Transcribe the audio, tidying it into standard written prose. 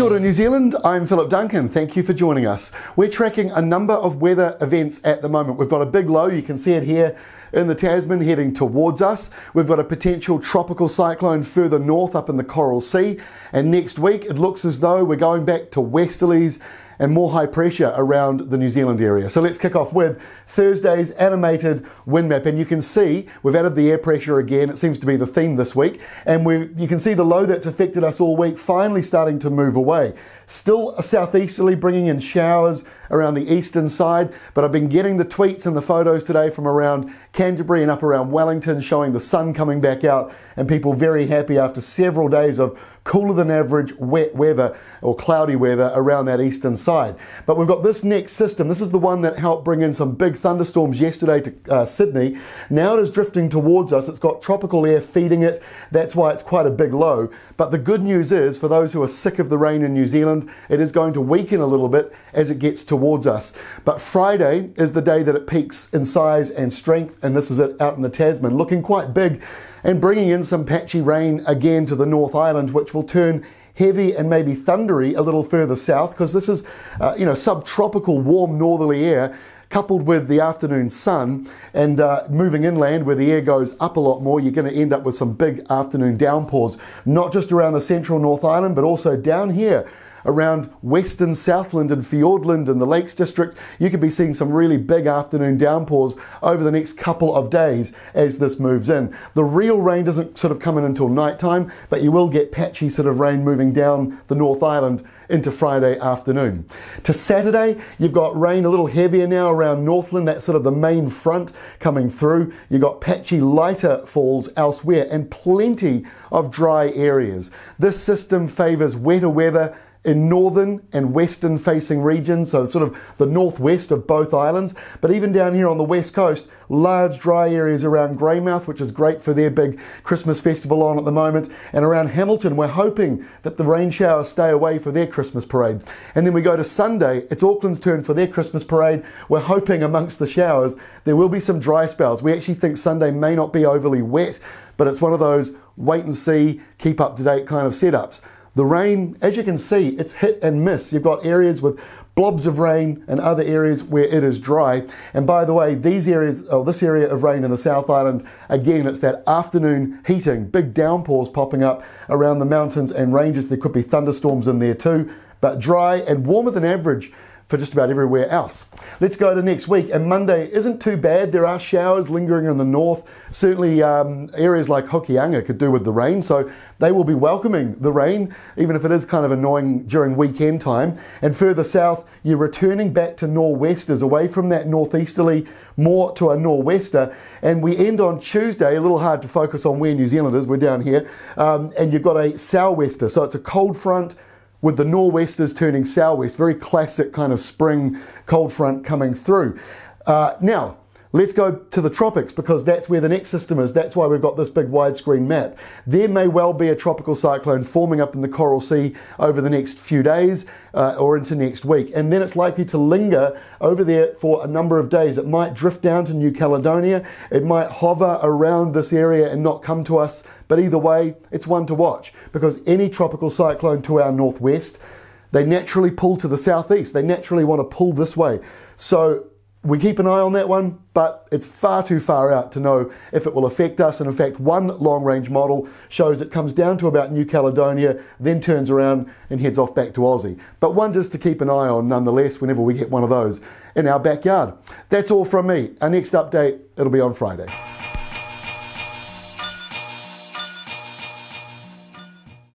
Kia ora, New Zealand. I'm Philip Duncan. Thank you for joining us. We're tracking a number of weather events at the moment. We've got a big low, you can see it here in the Tasman heading towards us. We've got a potential tropical cyclone further north up in the Coral Sea. And next week it looks as though we're going back to westerlies and more high pressure around the New Zealand area. So let's kick off with Thursday's animated wind map. And you can see we've added the air pressure again. It seems to be the theme this week. And you can see the low that's affected us all week finally starting to move away. Still a southeasterly, bringing in showers around the eastern side, but I've been getting the tweets and the photos today from around Canterbury and up around Wellington showing the sun coming back out and people very happy after several days of cooler than average wet weather or cloudy weather around that eastern side. But we've got this next system. This is the one that helped bring in some big thunderstorms yesterday to Sydney. Now it is drifting towards us. It's got tropical air feeding it. That's why it's quite a big low. But the good news is, for those who are sick of the rain in New Zealand, it is going to weaken a little bit as it gets towards us. But Friday is the day that it peaks in size and strength, and this is it out in the Tasman, looking quite big and bringing in some patchy rain again to the North Island, which will turn heavy and maybe thundery a little further south, because this is subtropical warm northerly air coupled with the afternoon sun and moving inland where the air goes up a lot more. You're going to end up with some big afternoon downpours, not just around the central North Island, but also down here around western Southland and Fiordland and the Lakes District. You could be seeing some really big afternoon downpours over the next couple of days as this moves in. The real rain doesn't sort of come in until nighttime, but you will get patchy sort of rain moving down the North Island into Friday afternoon. To Saturday, you've got rain a little heavier now around Northland. That's sort of the main front coming through. You've got patchy lighter falls elsewhere and plenty of dry areas. This system favours wetter weather in northern and western facing regions, so sort of the northwest of both islands, but even down here on the west coast, large dry areas around Greymouth, which is great for their big Christmas festival on at the moment, and around Hamilton, we're hoping that the rain showers stay away for their Christmas parade. And then we go to Sunday, it's Auckland's turn for their Christmas parade. We're hoping amongst the showers there will be some dry spells. We actually think Sunday may not be overly wet, but it's one of those wait and see, keep up to date kind of setups. The rain, as you can see, it's hit and miss. You've got areas with blobs of rain and other areas where it is dry. And by the way, these areas, or this area of rain in the South Island, again, it's that afternoon heating, big downpours popping up around the mountains and ranges. There could be thunderstorms in there too, but dry and warmer than average for just about everywhere else. Let's go to next week, and Monday isn't too bad. There are showers lingering in the north. Certainly areas like Hokianga could do with the rain, so they will be welcoming the rain, even if it is kind of annoying during weekend time. And further south, you're returning back to nor'westers, away from that northeasterly, more to a nor'wester. And we end on Tuesday, a little hard to focus on where New Zealand is, we're down here, and you've got a sou'wester, so it's a cold front with the nor'westers turning sou'west, very classic kind of spring cold front coming through. Now, let's go to the tropics, because that's where the next system is. That's why we've got this big widescreen map. There may well be a tropical cyclone forming up in the Coral Sea over the next few days or into next week. And then it's likely to linger over there for a number of days. It might drift down to New Caledonia. It might hover around this area and not come to us. But either way, it's one to watch, because any tropical cyclone to our northwest, they naturally pull to the southeast. They naturally want to pull this way. So we keep an eye on that one, but it's far too far out to know if it will affect us. And in fact, one long-range model shows it comes down to about New Caledonia, then turns around and heads off back to Aussie. But one just to keep an eye on nonetheless whenever we get one of those in our backyard. That's all from me. Our next update, it'll be on Friday.